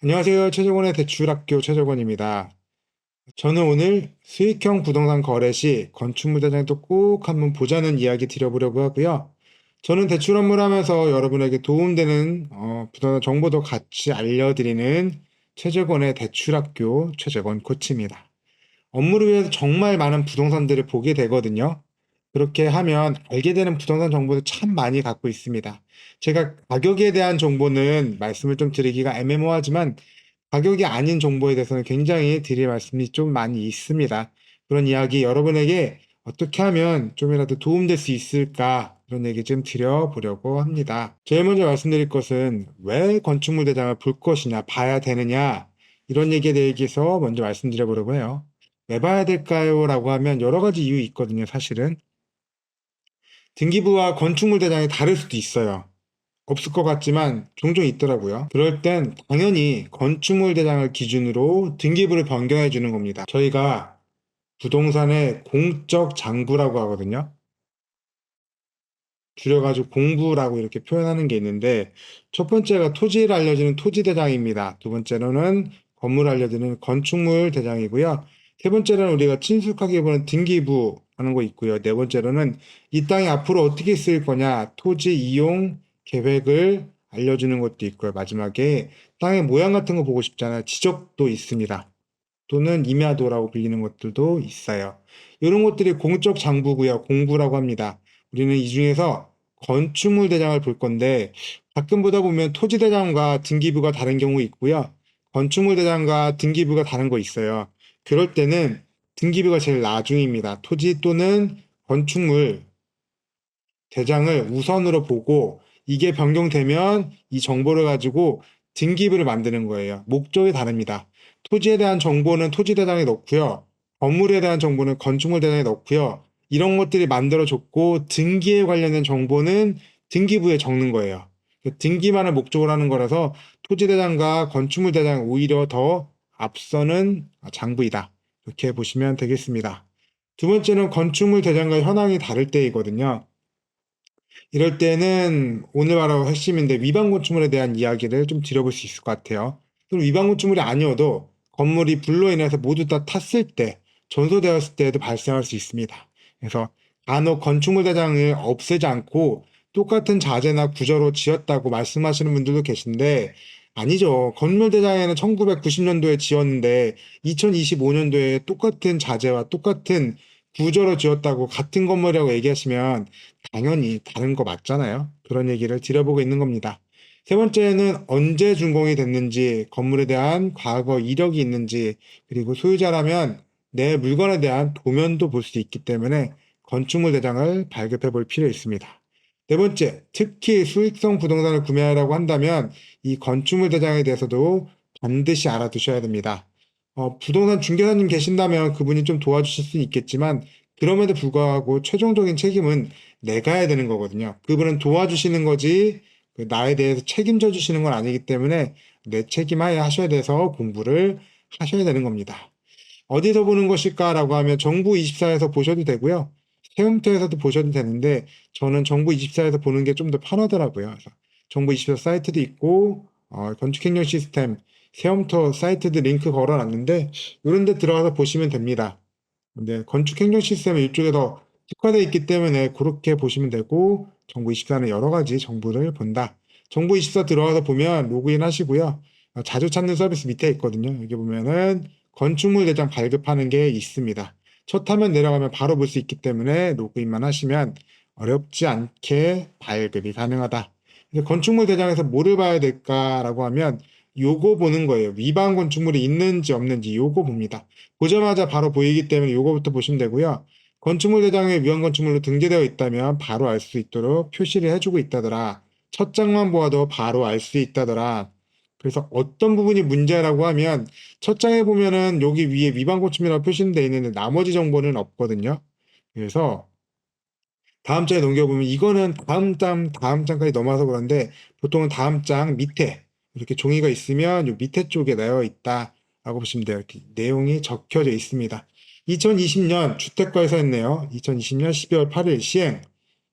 안녕하세요. 최정원의 대출학교 최정원입니다. 저는 오늘 수익형 부동산 거래 시 건축물 대장도 꼭 한번 보자는 이야기 드려보려고 하고요. 저는 대출 업무를 하면서 여러분에게 도움되는 부동산 정보도 같이 알려드리는 최정원의 대출학교 최정원 코치입니다. 업무를 위해서 정말 많은 부동산들을 보게 되거든요. 그렇게 하면 알게 되는 부동산 정보도 참 많이 갖고 있습니다. 제가 가격에 대한 정보는 말씀을 좀 드리기가 애매모호하지만 가격이 아닌 정보에 대해서는 굉장히 드릴 말씀이 좀 많이 있습니다. 그런 이야기 여러분에게 어떻게 하면 좀이라도 도움될 수 있을까 그런 얘기 좀 드려보려고 합니다. 제일 먼저 말씀드릴 것은 왜 건축물 대장을 볼 것이냐, 봐야 되느냐 이런 얘기에 대해서 먼저 말씀드려보려고 해요. 왜 봐야 될까요? 라고 하면 여러 가지 이유 있거든요, 사실은. 등기부와 건축물 대장이 다를 수도 있어요. 없을 것 같지만 종종 있더라고요. 그럴 땐 당연히 건축물 대장을 기준으로 등기부를 변경해 주는 겁니다. 저희가 부동산의 공적 장부라고 하거든요. 줄여가지고 공부라고 이렇게 표현하는 게 있는데, 첫 번째가 토지를 알려주는 토지대장입니다. 두 번째로는 건물을 알려주는 건축물 대장이고요. 세 번째로는 우리가 친숙하게 보는 등기부 하는 거 있고요. 네 번째로는 이 땅이 앞으로 어떻게 쓰일 거냐, 토지 이용 계획을 알려주는 것도 있고요. 마지막에 땅의 모양 같은 거 보고 싶잖아요. 지적도 있습니다. 또는 임야도라고 불리는 것들도 있어요. 이런 것들이 공적 장부고요. 공부라고 합니다. 우리는 이 중에서 건축물 대장을 볼 건데 가끔 보다 보면 토지 대장과 등기부가 다른 경우 있고요. 건축물 대장과 등기부가 다른 거 있어요. 그럴 때는 등기부가 제일 나중입니다. 토지 또는 건축물 대장을 우선으로 보고 이게 변경되면 이 정보를 가지고 등기부를 만드는 거예요. 목적이 다릅니다. 토지에 대한 정보는 토지대장에 넣고요. 건물에 대한 정보는 건축물대장에 넣고요. 이런 것들이 만들어졌고 등기에 관련된 정보는 등기부에 적는 거예요. 등기만을 목적으로 하는 거라서 토지대장과 건축물대장 오히려 더 앞서는 장부이다. 이렇게 보시면 되겠습니다. 두 번째는 건축물 대장과 현황이 다를 때이거든요. 이럴 때는 오늘 바로 핵심인데 위반 건축물에 대한 이야기를 좀 드려볼 수 있을 것 같아요. 그럼 위반 건축물이 아니어도 건물이 불로 인해서 모두 다 탔을 때, 전소되었을 때에도 발생할 수 있습니다. 그래서 간혹 건축물 대장을 없애지 않고 똑같은 자재나 구조로 지었다고 말씀하시는 분들도 계신데 아니죠. 건물 대장에는 1990년도에 지었는데 2025년도에 똑같은 자재와 똑같은 구조로 지었다고 같은 건물이라고 얘기하시면 당연히 다른 거 맞잖아요. 그런 얘기를 드려보고 있는 겁니다. 세 번째는 언제 준공이 됐는지, 건물에 대한 과거 이력이 있는지, 그리고 소유자라면 내 물건에 대한 도면도 볼 수 있기 때문에 건축물 대장을 발급해 볼 필요 있습니다. 네 번째, 특히 수익성 부동산을 구매하려고 한다면 이 건축물 대장에 대해서도 반드시 알아두셔야 됩니다. 부동산 중개사님 계신다면 그분이 좀 도와주실 수는 있겠지만 그럼에도 불구하고 최종적인 책임은 내가 해야 되는 거거든요. 그분은 도와주시는 거지 나에 대해서 책임져 주시는 건 아니기 때문에 내 책임하에 하셔야 돼서 공부를 하셔야 되는 겁니다. 어디서 보는 것일까라고 하면 정부24에서 보셔도 되고요. 세움터에서도 보셔도 되는데 저는 정부24에서 보는 게 좀 더 편하더라고요. 그래서 정부24 사이트도 있고 건축행정 시스템 세움터 사이트도 링크 걸어놨는데 이런 데 들어가서 보시면 됩니다. 근데 건축행정 시스템은 이쪽에 더 특화되어 있기 때문에 그렇게 보시면 되고 정부24는 여러 가지 정보를 본다. 정부24 들어가서 보면 로그인 하시고요. 자주 찾는 서비스 밑에 있거든요. 여기 보면은 건축물 대장 발급하는 게 있습니다. 첫 화면 내려가면 바로 볼 수 있기 때문에 로그인만 하시면 어렵지 않게 발급이 가능하다. 건축물 대장에서 뭐를 봐야 될까라고 하면 요거 보는 거예요. 위반 건축물이 있는지 없는지 요거 봅니다. 보자마자 바로 보이기 때문에 요거부터 보시면 되고요. 건축물 대장에 위반 건축물로 등재되어 있다면 바로 알 수 있도록 표시를 해주고 있다더라. 첫 장만 보아도 바로 알 수 있다더라. 그래서 어떤 부분이 문제라고 하면 첫 장에 보면은 여기 위에 위반 건축물이라고 표시되어 있는데 나머지 정보는 없거든요. 그래서 다음 장에 넘겨보면 이거는 다음 장까지 넘어서 그런데 보통은 다음 장 밑에 이렇게 종이가 있으면 요 밑에 쪽에 나와 있다라고 보시면 돼요. 이렇게 내용이 적혀져 있습니다. 2020년 주택과에서 했네요. 2020년 12월 8일 시행.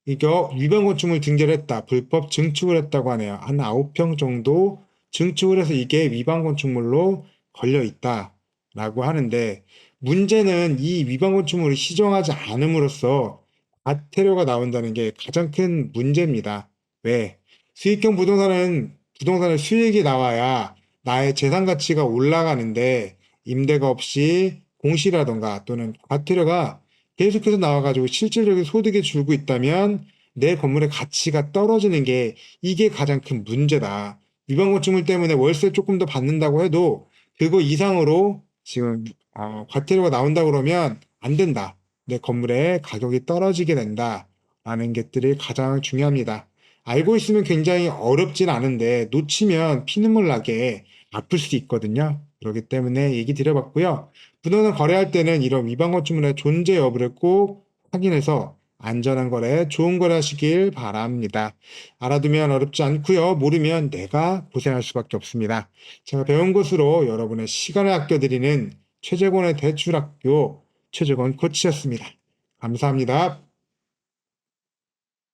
이거 위반 건축물 등재를 했다. 불법 증축을 했다고 하네요. 한 9평 정도 증축을 해서 이게 위반 건축물로 걸려 있다라고 하는데 문제는 이 위반 건축물을 시정하지 않음으로써 과태료가 나온다는 게 가장 큰 문제입니다. 왜? 수익형 부동산은 부동산의 수익이 나와야 나의 재산 가치가 올라가는데 임대가 없이 공시라던가 또는 과태료가 계속해서 나와가지고 실질적인 소득이 줄고 있다면 내 건물의 가치가 떨어지는 게 이게 가장 큰 문제다. 위반 건축물 때문에 월세 조금 더 받는다고 해도 그거 이상으로 지금 과태료가 나온다 그러면 안 된다. 내 건물의 가격이 떨어지게 된다. 라는 것들이 가장 중요합니다. 알고 있으면 굉장히 어렵진 않은데 놓치면 피눈물 나게 아플 수 있거든요. 그렇기 때문에 얘기 드려봤고요. 부동산 거래할 때는 이런 위반 건축물의 존재 여부를 꼭 확인해서 안전한 거래, 좋은 거래 하시길 바랍니다. 알아두면 어렵지 않고요. 모르면 내가 고생할 수밖에 없습니다. 제가 배운 것으로 여러분의 시간을 아껴드리는 최재권의 대출학교 최재권 코치였습니다. 감사합니다.